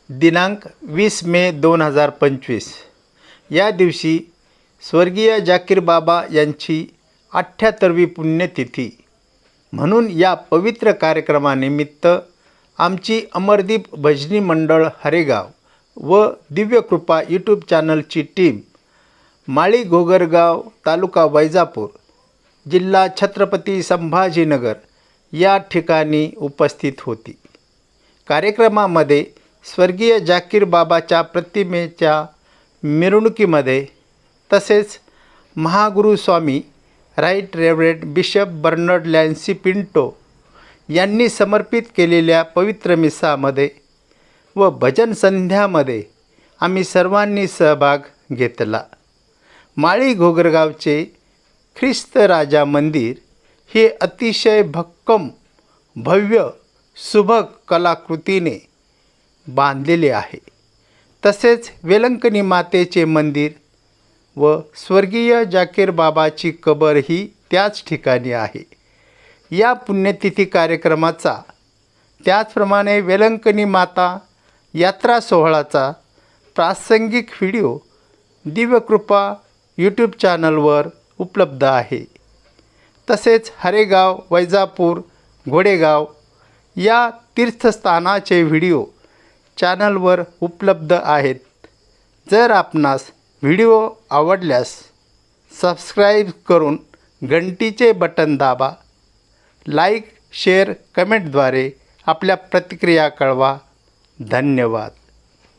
दिनांक 20 मे 2025 या दिवशी स्वर्गीय जाकीर बाबा यांची 78वी पुण्यतिथी म्हणून या पवित्र कार्यक्रमानिमित्त आमची अमरदीप भजनी मंडळ हरेगाव व दिव्यकृपा यूट्यूब चॅनलची टीम माळी घोगरगाव तालुका वैजापूर जिल्हा छत्रपती संभाजीनगर या ठिकाणी उपस्थित होती। कार्यक्रमामध्ये स्वर्गीय जाकीर बाबाच्या प्रतिमेच्या मिरवणुकीमध्ये तसेच महागुरू स्वामी right reverend bishop Bernard Lancy Pinto यांनी समर्पित केलेल्या पवित्र मिसामध्ये व भजन संध्यामध्ये आम्ही सर्वांनी सहभाग घेतला। माळी घोगरगावचे ख्रिस्त राजा मंदिर हे अतिशय भक्कम भव्य सुबक कलाकृतीने बांधलेले आहे। तसेच वेलंकनी मातेचे मंदिर व स्वर्गीय जाकीर बाबाची कबर ही त्याच ठिकाणी आहे। या पुण्यतिथी कार्यक्रमाचा त्याचप्रमाणे वेलंकनी माता यात्रा सोहळ्याचा प्रासंगिक व्हिडिओ दिव्यकृपा यूट्यूब चॅनलवर उपलब्ध आहे। तसेच हरेगाव वैजापूर घोडेगाव या तीर्थस्थानाचे व्हिडिओ चॅनलवर उपलब्ध आहेत। जर आपणास व्हिडिओ आवडल्यास सबस्क्राईब करून घंटीचे बटन दाबा। लाईक शेअर कमेंटद्वारे आपल्या प्रतिक्रिया कळवा। धन्यवाद।